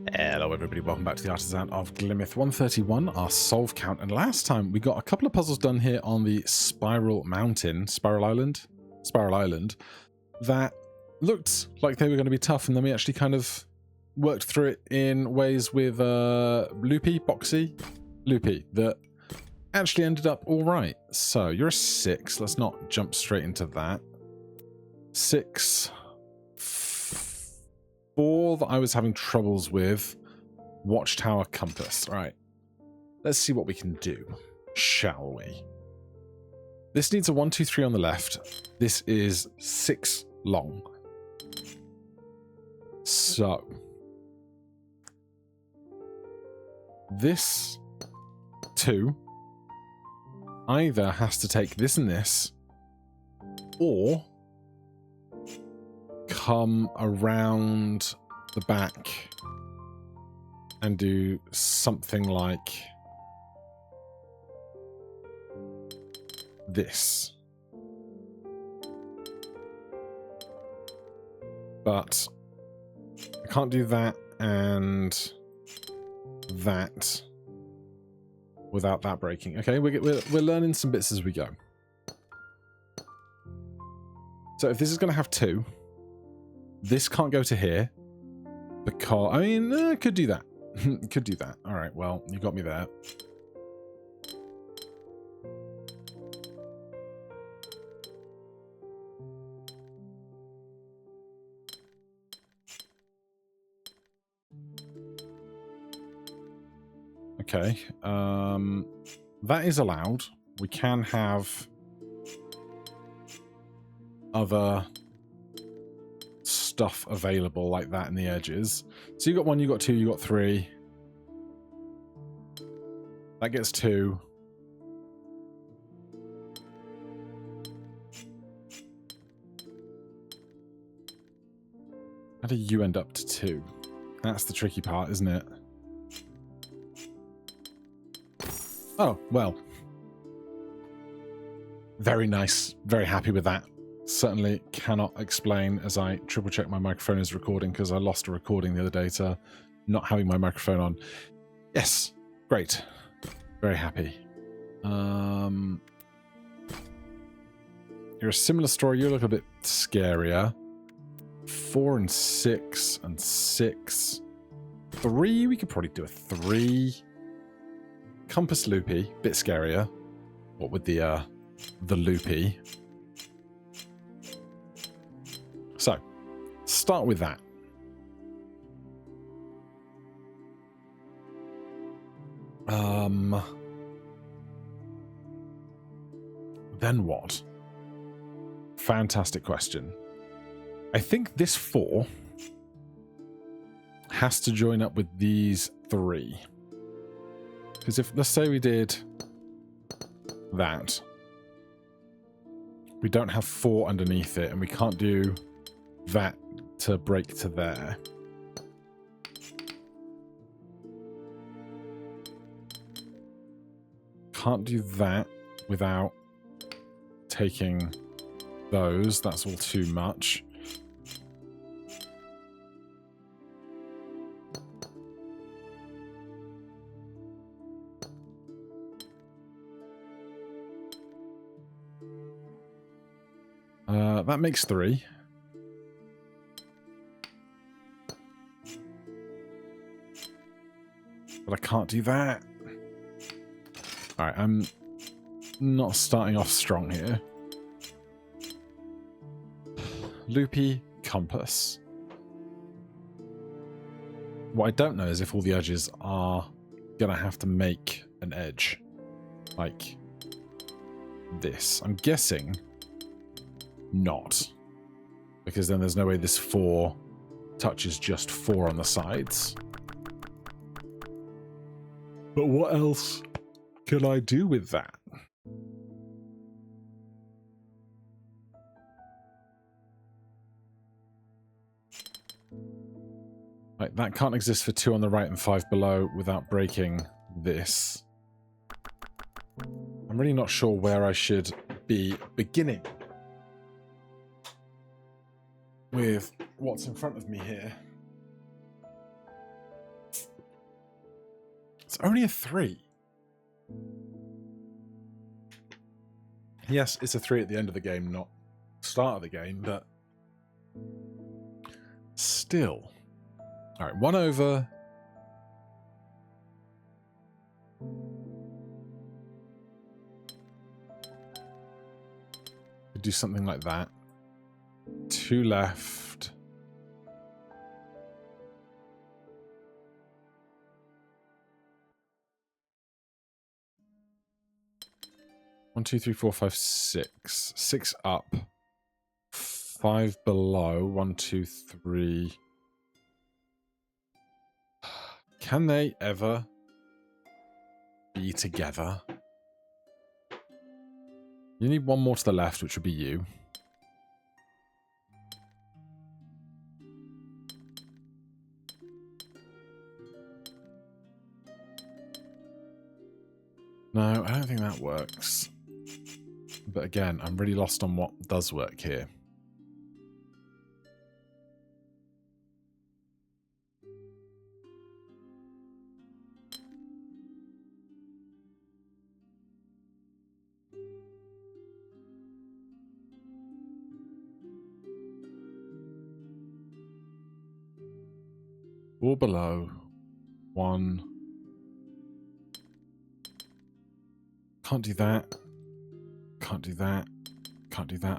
Hello everybody, welcome back to the Artisan of Glimmith 131, our solve count. And last time we got a couple of puzzles done here on the Spiral Island, that looked like they were going to be tough, and then we actually kind of worked through it in ways with loopy, that actually ended up all right. So you're a 6, let's not jump straight into that. 6, 4 that I was having troubles with. Watchtower compass. All right. Let's see what we can do, shall we? This needs a 1, 2, 3 on the left. This is 6 long. So this 2 either has to take this and this, or come around the back and do something like this. But I can't do that and that without that breaking. Okay, we're learning some bits as we go. So if this is going to have 2, this can't go to here, because, I mean, could do that. Could do that. All right, well, you got me there. Okay, that is allowed. We can have other stuff available like that in the edges. So you got 1, you got 2, you got 3. That gets 2. How do you end up to 2? That's the tricky part, isn't it? Oh, well. Very nice. Very happy with that. Certainly cannot explain as I triple check my microphone is recording, because I lost a recording the other day to not having my microphone on. Yes, great. Very happy. You're a similar story. You're a little bit scarier. 4 and 6 and 6. 3, we could probably do a 3. Compass loopy, bit scarier. What with the loopy? So, start with that. Then what? Fantastic question. I think this 4 has to join up with these 3. Because if, let's say we did that, we don't have 4 underneath it, and we can't do that to break to there. Can't do that without taking those. That's all too much. That makes 3. But I can't do that. Alright, I'm not starting off strong here. Loopy compass. What I don't know is if all the edges are gonna have to make an edge. Like this. I'm guessing not. Because then there's no way this 4 touches just 4 on the sides. But what else can I do with that? Like, that can't exist for 2 on the right and 5 below without breaking this. I'm really not sure where I should be beginning with what's in front of me here. It's only a 3. Yes, it's a 3 at the end of the game, not start of the game, but still. All right, 1 over. Could do something like that. 2 left. One, 2, 3, 4, 5, 6. 6 up. 5 below. 1, 2, 3. Can they ever be together? You need one more to the left, which would be you. No, I don't think that works. But again, I'm really lost on what does work here. Or below. 1. Can't do that. Can't do that. Can't do that.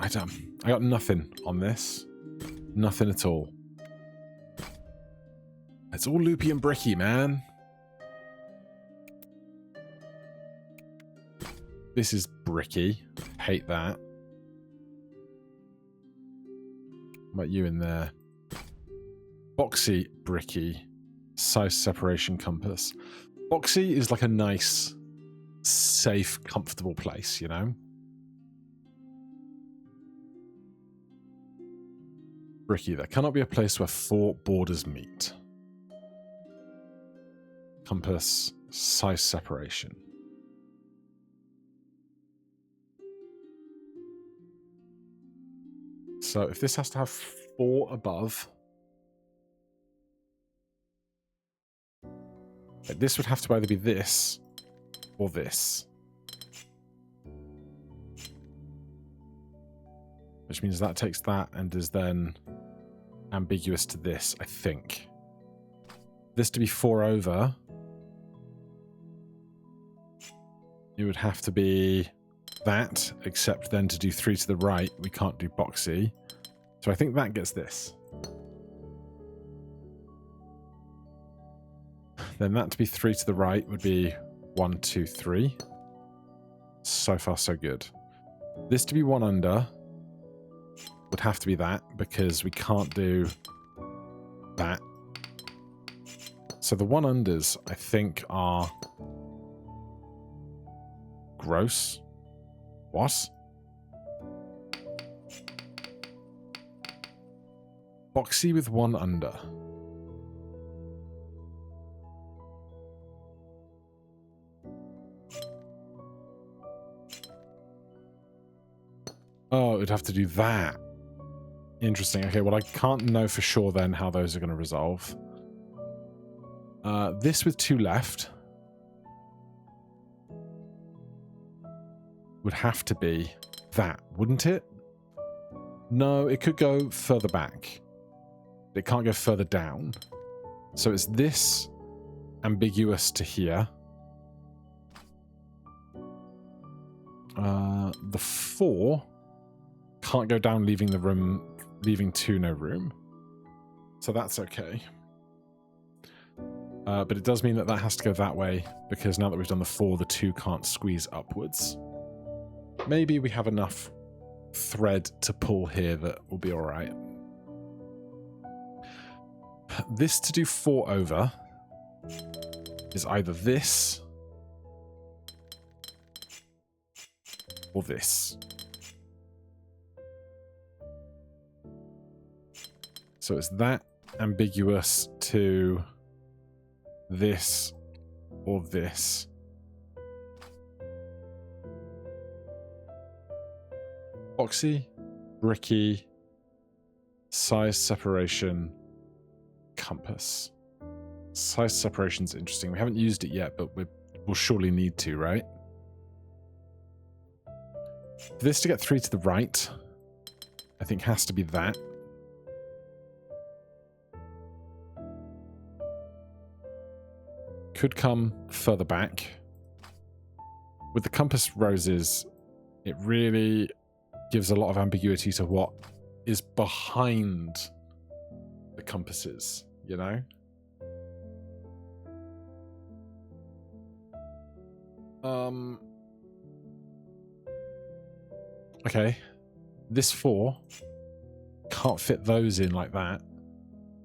I got nothing on this. Nothing at all. It's all loopy and bricky, man. This is bricky. Hate that. What about you in there? Boxy, bricky, size separation compass. Boxy is like a nice, safe, comfortable place, you know? Bricky, there cannot be a place where 4 borders meet. Compass, size separation. So if this has to have 4 above, this would have to either be this or this. Which means that takes that and is then ambiguous to this, I think. This to be 4 over, it would have to be that, except then to do 3 to the right, we can't do boxy. So I think that gets this. Then that to be 3 to the right would be 1, 2, 3. So far, so good. This to be 1 under would have to be that, because we can't do that. So the 1 unders, I think, are gross. What? Boxy with 1 under. Oh, it would have to do that. Interesting. Okay, well, I can't know for sure then how those are going to resolve. This with 2 left would have to be that, wouldn't it? No, it could go further back. It can't go further down. So it's this ambiguous to here. The 4 can't go down, leaving the room, leaving 2 no room. So that's okay. But it does mean that that has to go that way, because now that we've done the 4, the 2 can't squeeze upwards. Maybe we have enough thread to pull here that will be alright. This to do 4 over is either this or this. So it's that ambiguous to this or this. Boxy, bricky, size separation, compass. Size separation's interesting. We haven't used it yet, but we'll surely need to, right? For this to get 3 to the right, I think has to be that. Could come further back. With the compass roses, it really gives a lot of ambiguity to what is behind the compasses, you know? Okay. This 4 can't fit those in like that.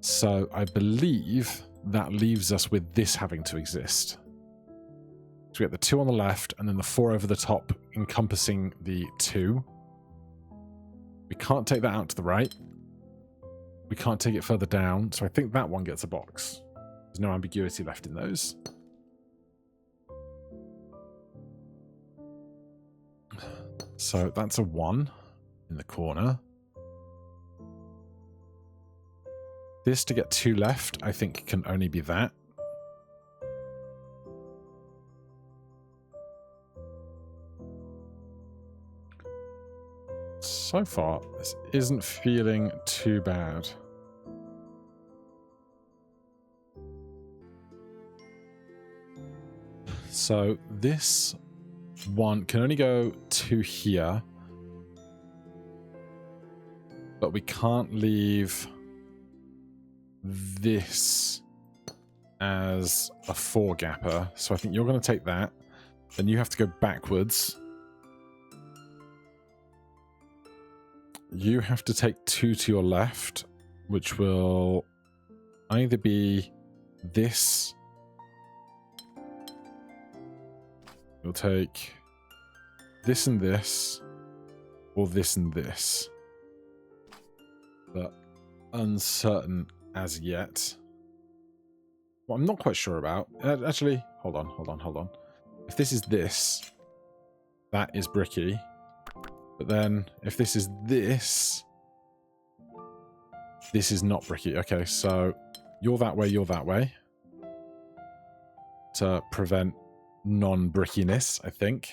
So I believe that leaves us with this having to exist. So we get the 2 on the left and then the 4 over the top encompassing the 2. We can't take that out to the right. We can't take it further down. So I think that one gets a box. There's no ambiguity left in those. So that's a 1 in the corner. This to get 2 left, I think can only be that. So far, this isn't feeling too bad. So this one can only go to here, but we can't leave this as a 4-gapper. So I think you're going to take that. Then you have to go backwards. You have to take 2 to your left, which will either be this. You'll take this and this, or this and this. But uncertain as yet. What I'm not quite sure about... actually, hold on. If this is this, that is bricky. But then, if this is this, this is not bricky. Okay, so you're that way. To prevent non-brickiness, I think.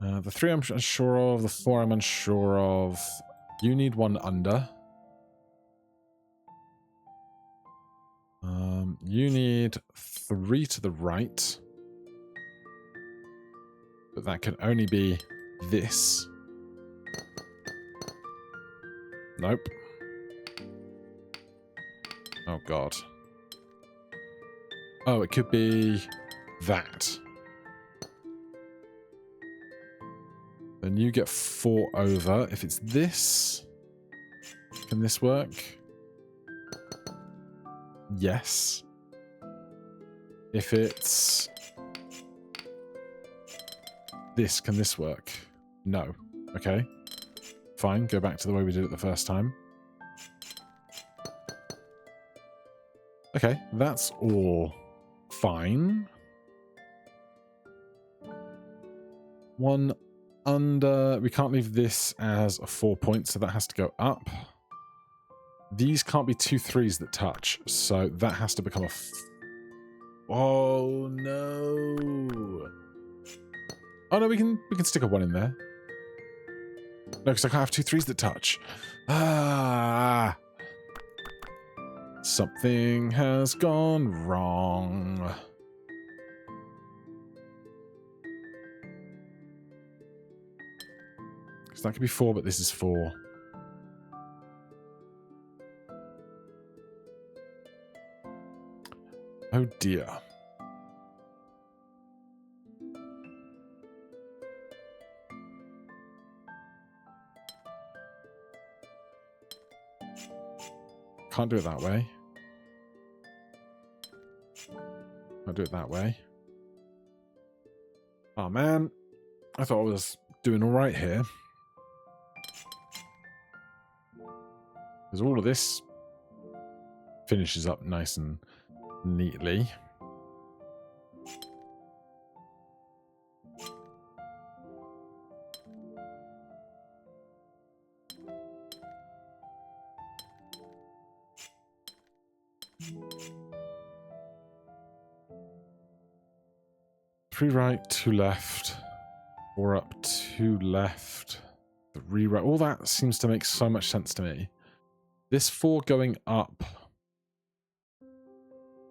The 3 I'm unsure of, the 4 I'm unsure of. You need 1 under. You need 3 to the right. But that can only be this. Nope. Oh, God. Oh, it could be that. Then you get 4 over. If it's this, can this work? Yes. If it's this, can this work? No. Okay. Fine, go back to the way we did it the first time. Okay, that's all fine. 1 under... We can't leave this as a 4 point, so that has to go up. These can't be 2 3s that touch, so that has to become a... Oh, no. Oh, no, we can stick a 1 in there. No, because I can't have 2 3s that touch. Ah! Something has gone wrong. Because that could be 4, but this is 4. Oh dear. Can't do it that way. Can't do it that way. Oh man, I thought I was doing all right here. Because all of this finishes up nice and neatly. Three right, two left. Four up, two left. Three right. All that seems to make so much sense to me. This four going up,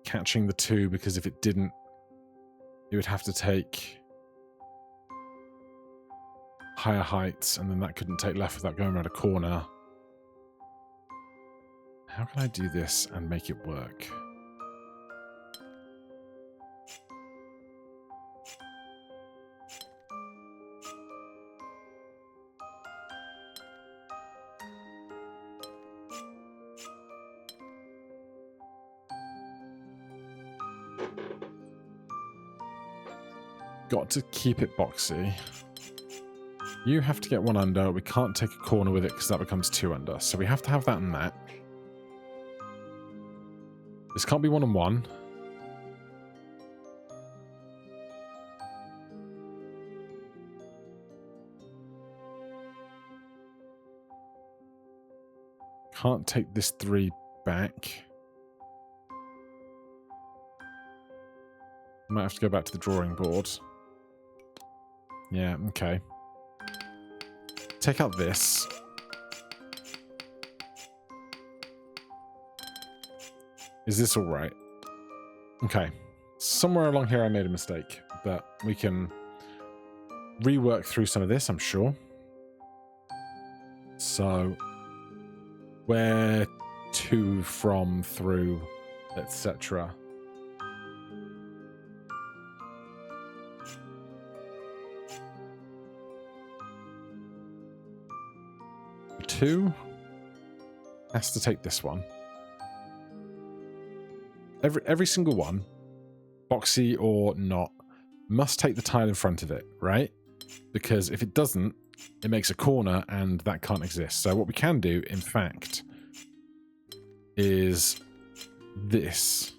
catching the two, because if it didn't, it would have to take higher heights, and then that couldn't take left without going around a corner. How can I do this and make it work? Got to keep it boxy. You have to get one under. We can't take a corner with it because that becomes two under. So we have to have that and that. This can't be 1 and 1. Can't take this 3 back. Might have to go back to the drawing board. Yeah, okay. Take out this. Is this all right? Okay. Somewhere along here I made a mistake, but we can rework through some of this, I'm sure. So, where to, from, through, etc. Two has to take this one. Every single one, boxy or not, must take the tile in front of it, right? Because if it doesn't, it makes a corner and that can't exist. So what we can do, in fact, is this.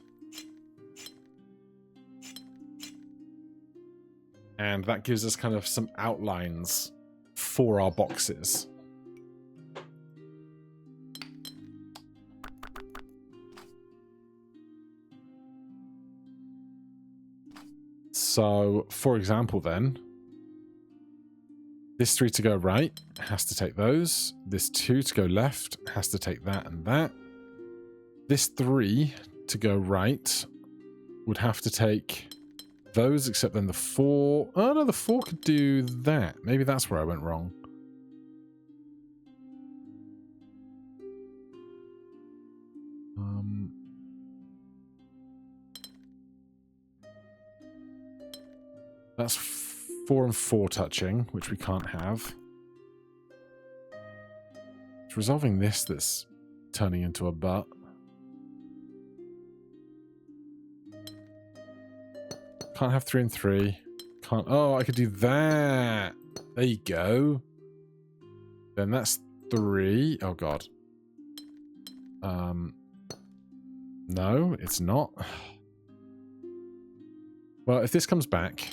And that gives us kind of some outlines for our boxes. So, for example then, this 3 to go right has to take those. This 2 to go left has to take that and that. This 3 to go right would have to take those, except then the 4... Oh no, the 4 could do that. Maybe that's where I went wrong. That's 4 and 4 touching, which we can't have. It's resolving this that's turning into a butt. Can't have 3 and 3. Can't... Oh, I could do that. There you go. Then that's 3. Oh, God. No, it's not. Well, if this comes back,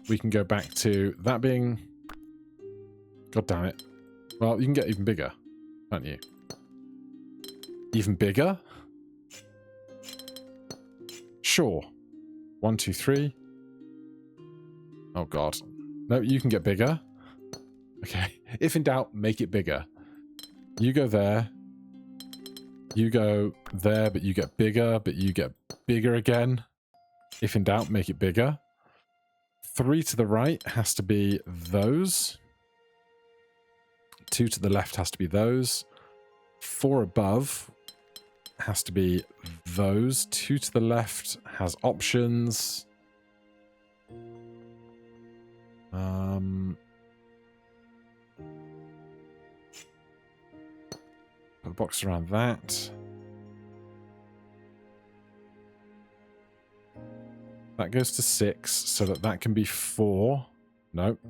we can go back to that being... God damn it. Well, you can get even bigger, can't you? Even bigger? Sure. 1, 2, 3. Oh, God. No, you can get bigger. Okay. If in doubt, make it bigger. You go there. You go there, but you get bigger, but you get bigger again. If in doubt, make it bigger. 3 to the right has to be those. 2 to the left has to be those. 4 above has to be those. 2 to the left has options. Put a box around that. That goes to 6, so that can be 4. Nope.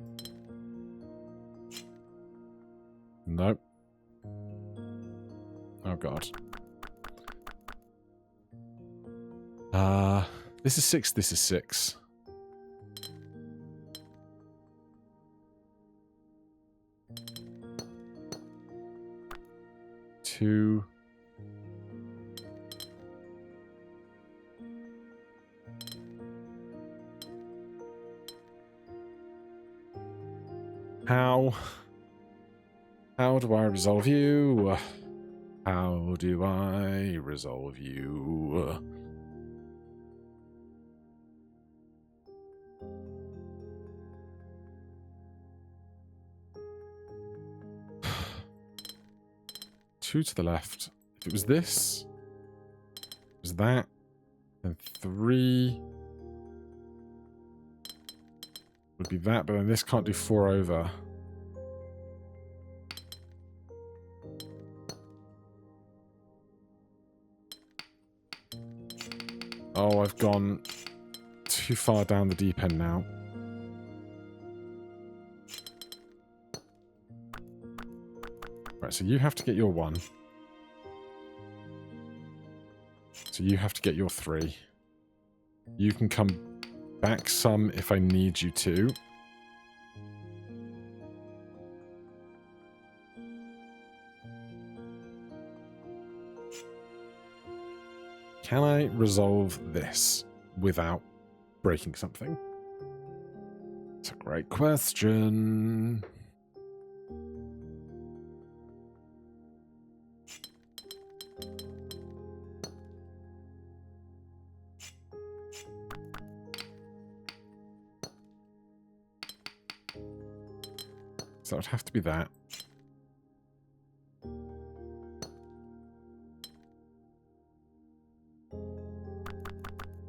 Nope. Oh, God. This is 6, this is 6. Two. How do I resolve you? How do I resolve you? Two to the left. If it was this, it was that, then 3 would be that, but then this can't do 4 over. Oh, I've gone too far down the deep end now. Right, so you have to get your 1. So you have to get your 3. You can come back some if I need you to. Can I resolve this without breaking something? It's a great question. So it would have to be that.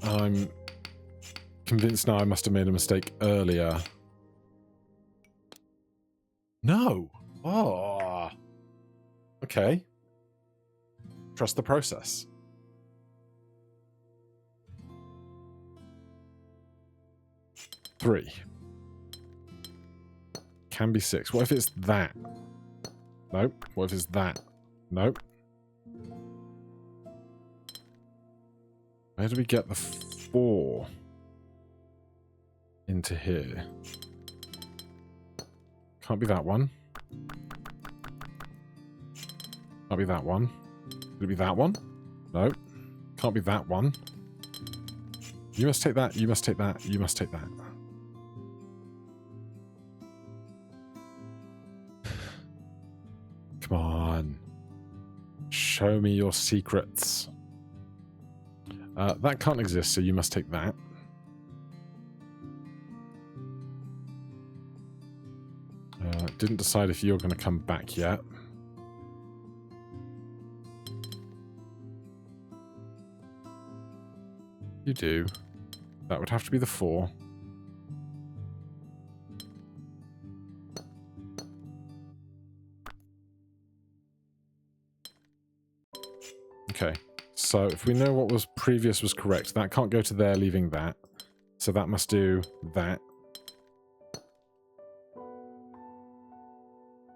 I'm convinced now I must have made a mistake earlier. No! Oh! Okay. Trust the process. Three. Can be 6. What if it's that? Nope. What if it's that? Nope. Where do we get the 4 into here? Can't be that one. Can't be that one. Could it be that one? No. Can't be that one. You must take that. You must take that. You must take that. Come on. Show me your secrets. That can't exist, so you must take that. Didn't decide if you're going to come back yet. You do. That would have to be the 4. Okay. So if we know what was previous was correct, that can't go to there, leaving that. So that must do that.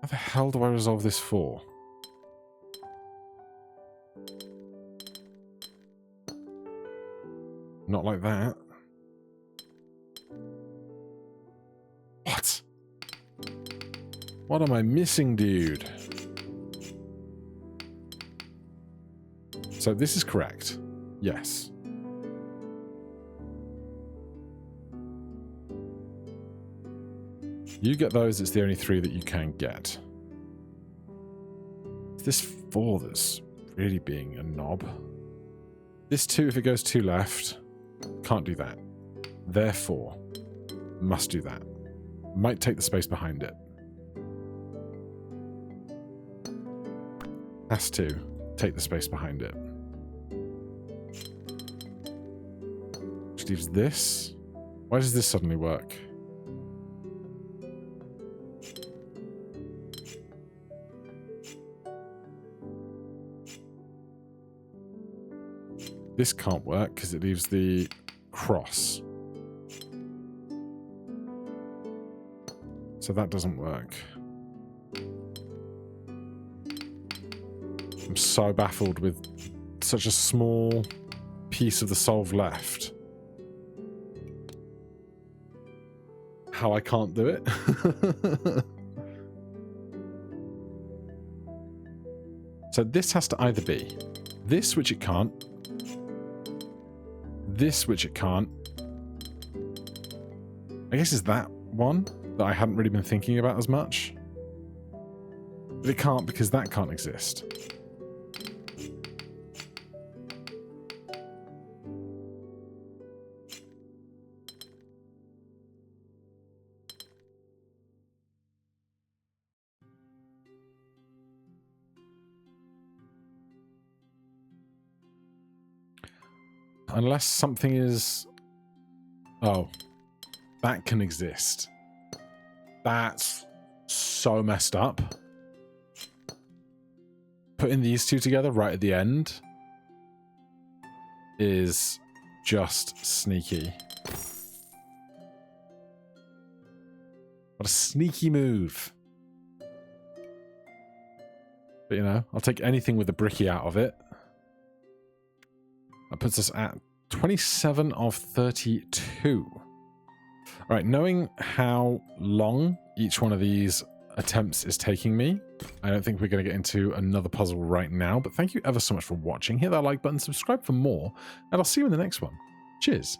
How the hell do I resolve this for? Not like that. What? What am I missing, dude? So this is correct. Yes. You get those, it's the only 3 that you can get. This 4 that's really being a knob. This 2, if it goes 2 left, can't do that. Therefore, must do that. Might take the space behind it. Has to take the space behind it. Which leaves this. Why does this suddenly work? This can't work because it leaves the cross. So that doesn't work. I'm so baffled with such a small piece of the solve left. How I can't do it. So this has to either be this, which it can't, this, which it can't. I guess it's that one. that I hadn't really been thinking about as much. But it can't, because that can't exist. Unless something is... Oh. That can exist. That's so messed up. Putting these two together right at the end is just sneaky. What a sneaky move. But, you know, I'll take anything with a bricky out of it. That puts us at 27 of 32. All right, knowing how long each one of these attempts is taking me, I don't think we're going to get into another puzzle right now, but thank you ever so much for watching. Hit that like button, subscribe for more, and I'll see you in the next one. Cheers.